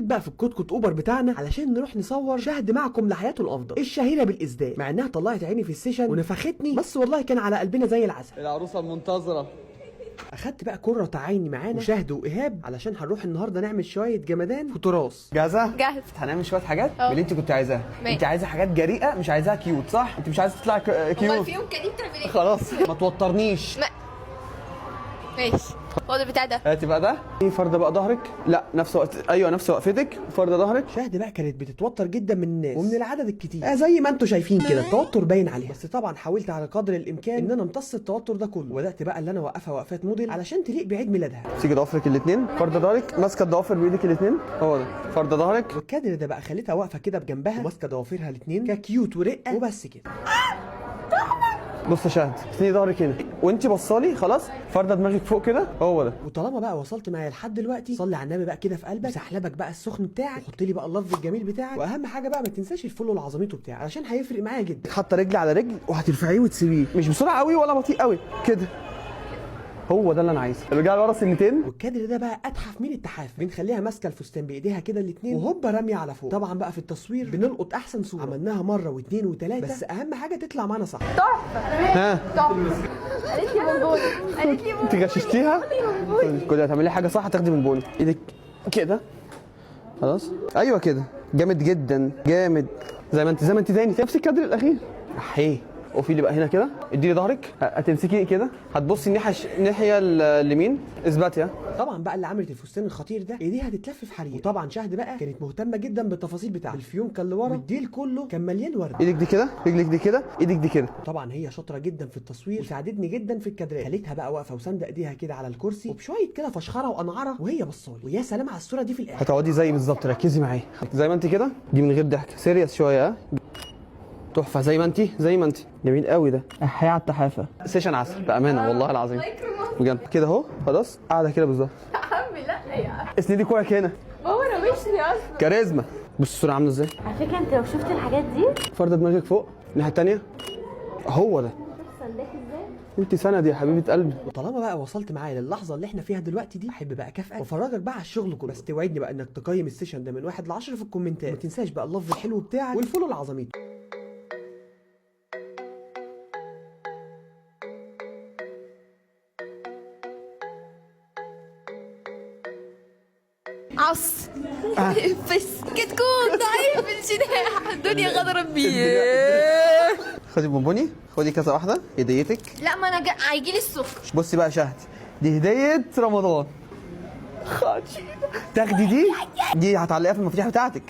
استقريت بقى في الكوت اوبر بتاعنا علشان نروح نصور شهد معكم لحياته الافضل الشهيره بالازداد، مع انها طلعت عيني في السيشن ونفختني، بس والله كان على قلبنا زي العسل. العروسه المنتظره. اخدت بقى قرة عيني معانا وشهد وايهاب علشان هنروح النهارده نعمل شويه جمدان في تراث. جاهزه؟ جاهز. هنعمل شويه حاجات اه. اللي انت كنت عايزاها. ماشي. انت عايزه حاجات جريئه، مش عايزاها كيوت، صح؟ انت مش عايزه تطلع امال كيوت. في يوم كريم تعمل ايه؟ خلاص ما توترنيش. ماشي. هو ده بتاع ده. هاتي بقى ده. ايه فرده بقى ظهرك؟ لا نفس وقت، ايوه نفس وقفتك. فرده ظهرك. شهد بقى كانت بتتوتر جدا من الناس ومن العدد الكتير، زي ما انتم شايفين كده التوتر باين عليها، بس طبعا حاولت على قدر الامكان ان انا امتص التوتر ده كله، وبدات بقى اللي انا اوقفها وقفات موديل علشان تليق بعيد ميلادها. امسكي ضوافرك الاثنين، فرده ظهرك، ماسكه الضوافر بايدك الاثنين، هو ده فرده ظهرك. والكادر ده بقى خليتها واقفه كده بجنبها وماسكه ضوافرها الاثنين ككيوت ورقه وبس كده. بص يا شهد، اسندي ظهرك هنا وانت بصالي، خلاص فرده دماغك فوق كده، هو ده. وطالما بقى وصلت معايا لحد دلوقتي، صلي على النبي بقى كده في قلبك، وسحلبك بقى السخن بتاعك، وحط لي بقى اللفظ الجميل بتاعك، واهم حاجه بقى ما تنساش الفولو العظميته بتاعك علشان هيفرق معايا جدا. حاطه رجل على رجل وهترفعيه وتسيبيه، مش بسرعه قوي ولا بطيء قوي كده، هو ده اللي انا عايزه. ارجعي لورا سنتين. والكادر ده بقى اتحف من التحاف، بنخليها ماسكه الفستان بايديها كده الاثنين وهوبا راميه على فوق. طبعا بقى في التصوير بنلقط احسن صوره، عملناها مره واثنين وثلاثه، بس اهم حاجه تطلع معانا صح. ها قالت لي بونبوني. قالت لي انت غششتيها. كنت هتعملي حاجه صح هتاخدي من بوني ايدك كده، خلاص ايوه كده، جامد جدا جامد، زي ما انت تاني نفس الكادر الاخير. احيه. وفي اللي بقى هنا كده، اديني ظهرك، هتمسكي الناحيه هتبصي الناحيه اليمين، اثبتي. طبعا بقى اللي عملت الفستان الخطير ده ايديها هتتلف في حرير، وطبعا شهد بقى كانت مهتمه جدا بالتفاصيل بتاعته، الفيونكه اللي ورا والديل كله كان مليان ورد. ايدك دي كده، رجلك دي كده، ايدك دي كده. طبعا هي شاطره جدا في التصوير وساعدتني جدا في الكادرات، خليتها بقى واقفه وساندة ايديها كده على الكرسي وبشويه كده فشخره وانعره وهي بصالي، ويا سلام على الصوره دي في الاخر. هتقعدي زي بالظبط، ركزي معايا زي ما انت كده، دي من غير ضحك، سيريس شويه. ها تحفه، زي ما انت جميل قوي ده. احيا على التحافه، سيشن عسل بامانه والله العظيم بجد كده اهو، خلاص قاعده كده بالظبط. عمي لا يا اسندي كوعك هنا، بابا انا وشني اصلا كاريزما. بص الصوره عامله ازاي. على فكره انت لو شفت الحاجات دي فرده دماغك فوق الناحيه الثانيه، هو ده. سندك ازاي؟ انت سند يا حبيبه قلبي. وطالما بقى وصلت معايا للحظه اللي احنا فيها دلوقتي دي، احب بقى اكافئك وافرجك بقى على الشغل كله، بس توعدني بقى انك تقيم السيشن ده من 1 ل 10 في الكومنتات، وما تنساش بقى اللفظ الحلو بتاعك والفولو العظميت. عص بس كتكون ضعيف الجناح الدنيا غدرت بيه. خدي بونبوني، خدي كذا واحده هديتك. لا ما انا هيجي لي السكر. بصي بقى يا شهد، دي هديه رمضان. خدي تاخدي دي هتعلقيها في المفاتيح بتاعتك.